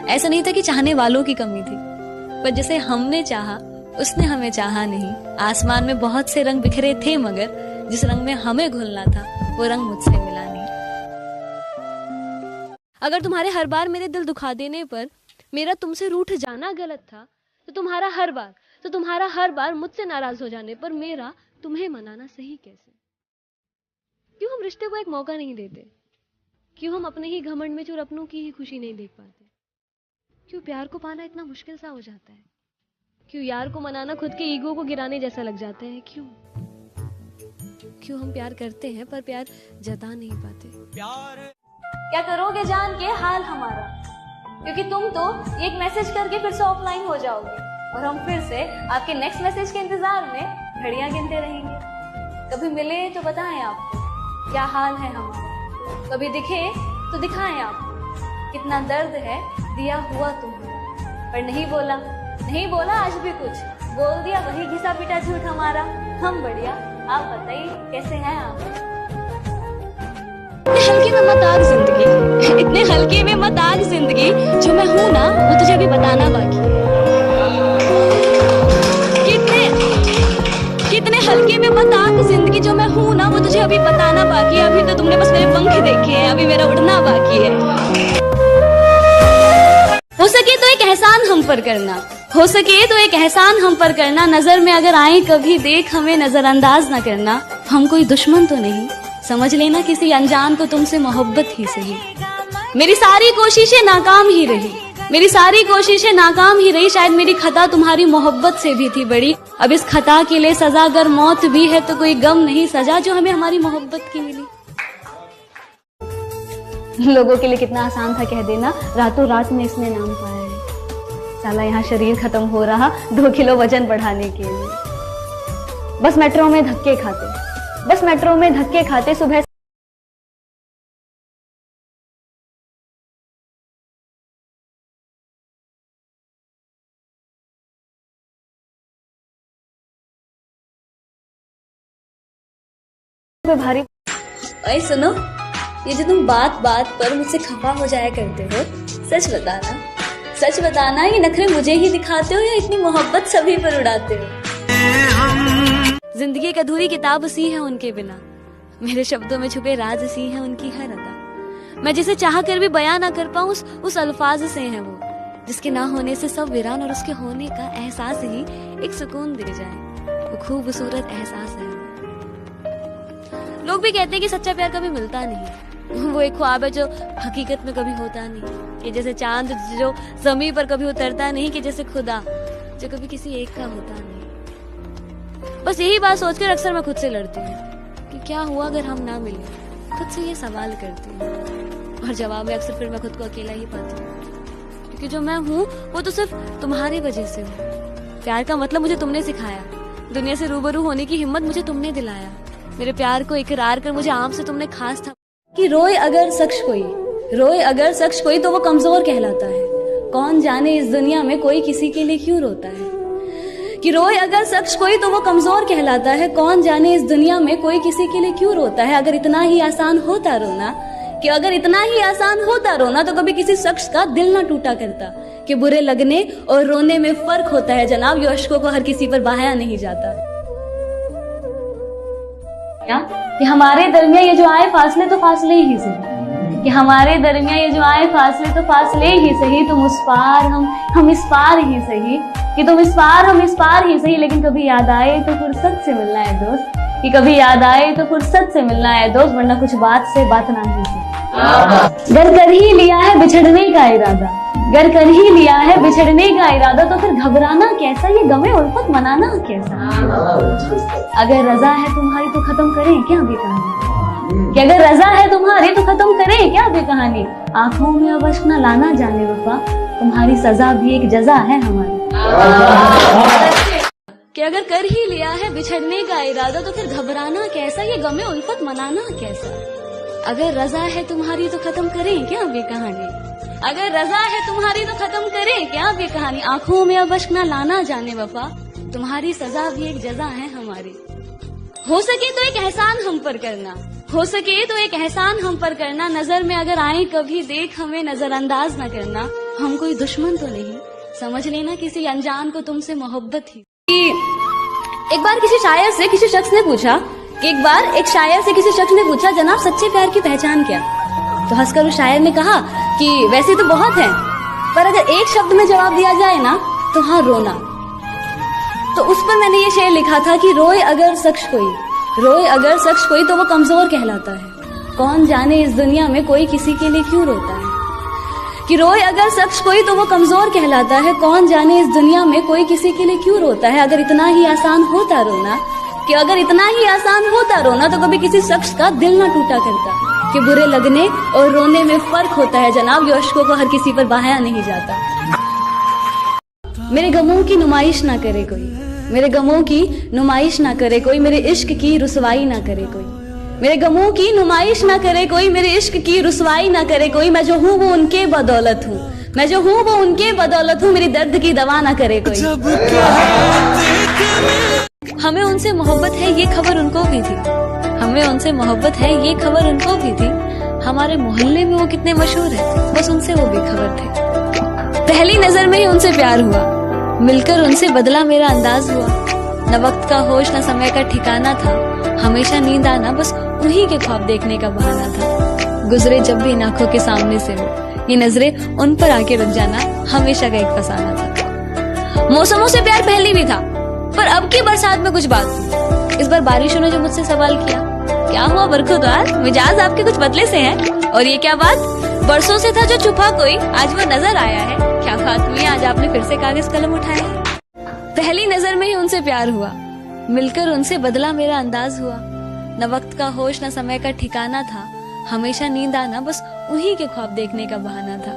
ऐसा नहीं था कि चाहने वालों की कमी थी, पर जिसे हमने चाहा उसने हमें चाहा नहीं। आसमान में बहुत से रंग बिखरे थे, मगर जिस रंग में हमें घुलना था वो रंग मुझसे मिला नहीं। अगर तुम्हारे हर बार मेरे दिल दुखा देने पर मेरा तुमसे रूठ जाना गलत था, तो तुम्हारा हर बार मुझसे नाराज हो जाने पर मेरा तुम्हें मनाना सही कैसे? क्यों हम रिश्ते को एक मौका नहीं देते? क्यों हम अपने ही घमंड में चूर अपनों की ही खुशी नहीं देख पाते? क्यों प्यार को पाना इतना मुश्किल सा हो जाता है? क्यों यार को मनाना खुद के ईगो को गिराने जैसा लग जाता है? क्यों हम प्यार करते हैं पर प्यार जता नहीं पाते? क्या करोगे जान के हाल हमारा, क्योंकि तुम तो एक मैसेज करके फिर से ऑफलाइन हो जाओगे और हम फिर से आपके नेक्स्ट मैसेज के इंतजार में घड़ियां गिनते रहेंगे। कभी मिले तो बताएं आपको क्या हाल है हमारा, कभी दिखे तो दिखाएं आपको कितना दर्द है दिया हुआ तुम्हें। पर नहीं बोला आज भी कुछ, बोल दिया वही घिसा पिटा झूठ हमारा। हम बढ़िया, आप बताइए कैसे हैं आप? हल्के में मत आग जिंदगी, इतने हल्के में मत आग जिंदगी, जो मैं हूं ना वो तुझे अभी बताना बाकी है। कितने हल्के में मत आग जिंदगी, जो मैं हूं ना वो तुझे अभी बताना बाकी है। अभी तो तुमने बस मेरे पंख देखे हैं, अभी मेरा उड़ना बाकी है। हो सके तो एक एहसान हम पर करना, हो सके तो एक एहसान हम पर करना, नजर में अगर आए कभी देख हमें नजरअंदाज न करना। हम कोई दुश्मन तो नहीं, समझ लेना किसी अनजान को तुमसे मोहब्बत ही सही। मेरी सारी कोशिशें नाकाम ही रही, शायद मेरी खता तुम्हारी मोहब्बत से भी थी बड़ी। अब इस खता के लिए सजा अगर मौत भी है तो कोई गम नहीं सजा जो हमें हमारी मोहब्बत की मिली। लोगों के लिए कितना आसान था कह देना रातों रात में इसने नाम पाया है। साला यहाँ शरीर खत्म हो रहा 2 किलो वजन बढ़ाने के लिए। बस मेट्रो में धक्के खाते सुबह भारी। अरे सुनो, ये जो तुम बात पर मुझसे खफा हो जाया करते हो, सच बताना ये नखरे मुझे ही दिखाते हो या इतनी मोहब्बत सभी पर उड़ाते हो? जिंदगी एक अधूरी किताब सी है उनके बिना, मेरे शब्दों में छुपे राज सी है उनकी हर अदा। मैं जिसे चाह कर भी बयां ना कर पाऊं उस अल्फाज से है वो, जिसके ना होने से सब वीरान और उसके होने का एहसास ही एक सुकून दे जाए। वो खूबसूरत एहसास है। लोग भी कहते हैं कि सच्चा प्यार कभी मिलता नहीं, वो एक ख्वाब है जो हकीकत में कभी होता नहीं। ये जैसे चांद जो ज़मीन पर कभी उतरता नहीं, कि जैसे खुदा जो कभी किसी एक का होता नहीं। बस यही बात सोचकर अक्सर मैं खुद से लड़ती हूँ कि क्या हुआ अगर हम ना मिले। खुद से ये सवाल करती हूँ और जवाब में अक्सर फिर मैं खुद को अकेला ही पाती हूँ, क्योंकि जो मैं हूँ वो तो सिर्फ तुम्हारी वजह से हूँ। प्यार का मतलब मुझे तुमने सिखाया, दुनिया से रूबरू होने की हिम्मत मुझे तुमने दिलाया। मेरे प्यार को इकरार कर मुझे आम से तुमने खास था कि रोए अगर शख्स कोई तो वो कमजोर कहलाता है। कौन जाने इस दुनिया में कोई किसी के लिए क्यों रोता है। कि रोए अगर शख्स कोई तो वो कमजोर कहलाता है। कौन जाने इस दुनिया में कोई किसी के लिए क्यों रोता है। अगर इतना ही आसान होता रोना तो कभी किसी शख्स का दिल ना टूटा करता। कि बुरे लगने और रोने में फर्क होता है जनाब, ये अश्कों को हर किसी पर बहाया नहीं जाता। कि हमारे दरमियां ये जो आए फासले तो फासले ही सही, कि हमारे दरमियां ये जो आए फासले तो फासले ही सही। तुम उस पार हम इस पार ही सही, कि तुम इस पार हम इस पार ही सही। लेकिन कभी याद आए तो फुर्सत से मिलना है दोस्त, कि कभी याद आए तो फुर्सत से मिलना है दोस्त, वरना कुछ बात से बात ना ही से। गर कर ही लिया है बिछड़ने का इरादा, तो फिर घबराना कैसा, ये गमे उल्फत मनाना कैसा। अगर रजा है तुम्हारी तो खत्म करें क्या भी कहानी, कि अगर रजा है तुम्हारी तो खत्म करें क्या भी कहानी। आंखों में अब अश्क न लाना जाने वफा, तुम्हारी सजा भी एक जजा है हमारी। कि अगर कर ही लिया है बिछड़ने का इरादा, तो फिर घबराना कैसा, ये गमे उल्फत मनाना कैसा। अगर रजा है तुम्हारी तो खत्म करें क्या भी कहानी, आंखों में अब अश्क न लाना जाने वफा, तुम्हारी सजा भी एक जजा है हमारी। हो सके तो एक एहसान हम पर करना, नजर में अगर आए कभी देख हमें नजरअंदाज न करना। हम कोई दुश्मन तो नहीं, समझ लेना किसी अनजान को तुमसे मोहब्बत ही। एक बार किसी शायर से किसी शख्स ने पूछा जनाब सच्चे प्यार की पहचान क्या? तो हंसकर उस शायर ने कहा कि वैसे तो बहुत है, पर अगर एक शब्द में जवाब दिया जाए ना तो हाँ, रोना। तो उस पर मैंने ये शेर लिखा था कि रोए अगर शख्स कोई तो वो कमजोर कहलाता है। कौन जाने इस दुनिया में कोई किसी के लिए क्यों रोता है। कि रोए अगर शख्स कोई तो वो कमजोर कहलाता है। कौन जाने इस दुनिया में कोई किसी के लिए क्यों रोता है। अगर इतना ही आसान होता रोना तो कभी किसी शख्स का दिल ना टूटा करता। कि बुरे लगने और रोने में फर्क होता है जनाब, ये अश्कों को हर किसी पर बहाया नहीं जाता। मेरे गमों की नुमाइश ना करे कोई, मेरे इश्क की रुसवाई ना करे कोई। मेरे गमों की नुमाइश ना करे कोई, मेरे इश्क की रुसवाई ना करे कोई। मैं जो हूँ वो उनके बदौलत हूँ, मेरी दर्द की दवा ना करे कोई। हमें उनसे मोहब्बत है ये खबर उनको भी थी। हमारे मोहल्ले में वो कितने मशहूर है, बस उनसे वो बेखबर थे। पहली नजर में ही उनसे प्यार हुआ, मिलकर उनसे बदला मेरा अंदाज हुआ। न वक्त का होश न समय का ठिकाना था, हमेशा नींद आना बस उन्हीं के ख्वाब देखने का बहाना था। गुजरे जब भी आंखों के सामने से वो, ये नजरें उन पर आके रुक जाना हमेशा का एक फसाना था। मौसमों से प्यार पहले भी था, पर अब की बरसात में कुछ बात थी। इस बार बारिशों ने जो मुझसे सवाल किया, क्या हुआ बरखुरदार, मिजाज आपके कुछ बदले से है। और ये क्या बात, बरसों से था जो छुपा कोई, आज वो नजर आया है। क्या बात हुई, आज आपने फिर से कागज कलम उठाया है। पहली नजर में ही उनसे प्यार हुआ, मिलकर उनसे बदला मेरा अंदाज हुआ। न वक्त का होश न समय का ठिकाना था, हमेशा नींद आना बस उन्हीं के ख्वाब देखने का बहाना था।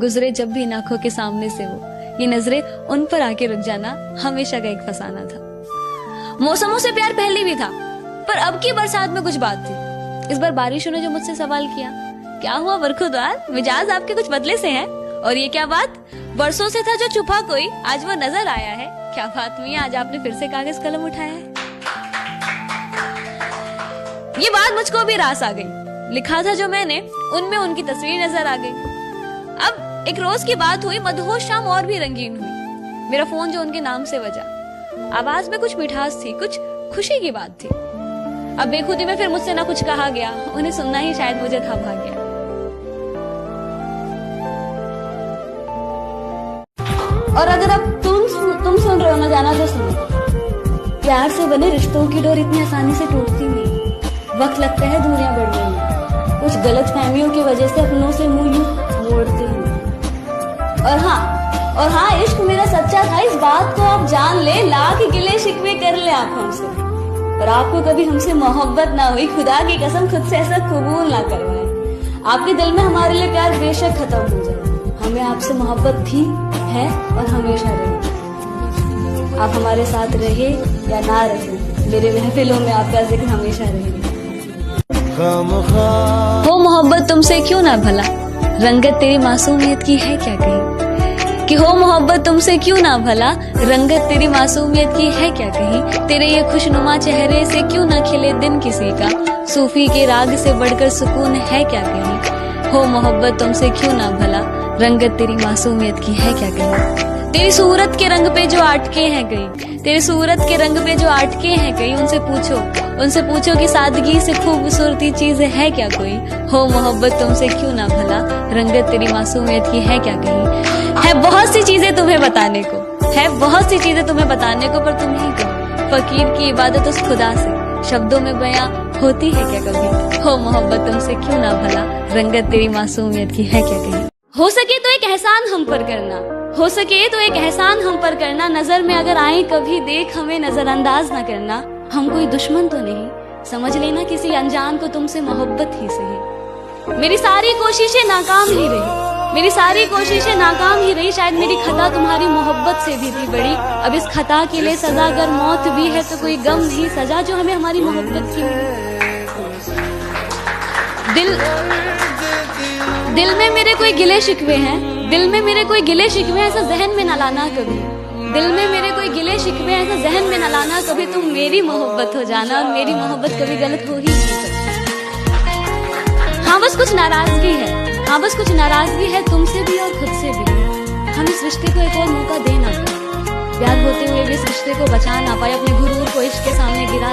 गुजरे जब भी आंखों के सामने से वो, ये नजरें उन पर आके रुक जाना हमेशा का एक फसाना था। मौसमों से प्यार पहले भी था, पर अब की बरसात में कुछ बात थी। इस बार बारिशों ने जो मुझसे सवाल किया, क्या हुआ बरखुरदार, मिजाज आपके कुछ बदले से है। और ये क्या बात, बरसों से था जो छुपा कोई, आज वो नजर आया है। क्या बात हुई, आज आपने फिर से कागज कलम उठाया है। ये बात मुझको भी रास आ गई, लिखा था जो मैंने उनमें उनकी तस्वीर नजर आ गई। अब एक रोज की बात हुई, मदहोश शाम और भी रंगीन हुई। मेरा फोन जो उनके नाम से बजा, आवाज में कुछ मिठास थी, कुछ खुशी की बात थी। अब बेखुदी में फिर मुझसे ना कुछ कहा गया, उन्हें सुनना ही शायद मुझे था भाग्य। और अगर अब तुम सुन रहे हो ना, जाना तो सुनो। प्यार से बने रिश्तों की डोर इतनी आसानी से टूटती नहीं, वक्त लगता है दूरियां बढ़ने में। कुछ गलतफहमियों की वजह से अपनों से मुंह यूं मोड़ते हैं। और हाँ, इश्क मेरा सच्चा था, इस बात को आप जान ले। लाख गिले शिकवे कर ले आप हमसे, पर आपको कभी हमसे मोहब्बत ना हुई। खुदा की कसम खुद से ऐसा कबूल ना करवाएं। आपके दिल में हमारे लिए प्यार बेशक खत्म हो जाए, हमें आपसे मोहब्बत थी, है और हमेशा रहेगी। आप हमारे साथ रहे या ना रहे, मेरे महफिलों में आपका जिक्र हमेशा रहेगा। हो मोहब्बत तुमसे क्यों ना भला, रंगत तेरी मासूमियत की है क्या कहीं। कि हो मोहब्बत तुमसे क्यों ना भला, रंगत तेरी मासूमियत की है क्या कहीं। तेरे ये खुशनुमा चेहरे से क्यों ना खिले दिन किसी का, सूफी के राग से बढ़कर सुकून है क्या कहीं। हो मोहब्बत तुमसे क्यों ना भला, रंगत तेरी मासूमियत की है क्या कहीं। तेरी सूरत के रंग पे जो आटके हैं कहीं, उनसे पूछो कि सादगी से खूबसूरती चीज है क्या कोई। हो मोहब्बत तुमसे क्यों ना भला, रंगत तेरी मासूमियत की है क्या कहीं। है बहुत सी चीजें तुम्हें बताने को, पर तुम ही कहो। फकीर की इबादत उस खुदा से शब्दों में बयां होती है क्या कभी। हो मोहब्बत तुमसे क्यों ना भला, रंगत तेरी मासूमियत की है क्या कहीं। हो सके तो एक एहसान हम पर करना, नजर में अगर आए कभी देख हमें नजरअंदाज ना करना। हम कोई दुश्मन तो नहीं, समझ लेना किसी अनजान को तुमसे मोहब्बत ही सही। मेरी सारी कोशिशें नाकाम ही रही, शायद मेरी खता तुम्हारी मोहब्बत से भी थी बड़ी। अब इस खता के लिए सजा अगर मौत भी है तो कोई गम नहीं, सजा जो हमें हमारी मोहब्बत की मिली। दिल में मेरे कोई गिले शिकवे हैं, ऐसा जहन में न लाना कभी। तुम मेरी मोहब्बत हो जाना, और मेरी मोहब्बत कभी गलत हो ही नहीं सकती। हाँ बस कुछ नाराजगी है, हाँ बस कुछ नाराजगी है तुमसे भी और खुद से भी। हम इस रिश्ते को एक और मौका दे ना पाए, प्यार होते हुए भी इस रिश्ते को बचा ना पाए, अपने गुरूर को इश्क के सामने गिरा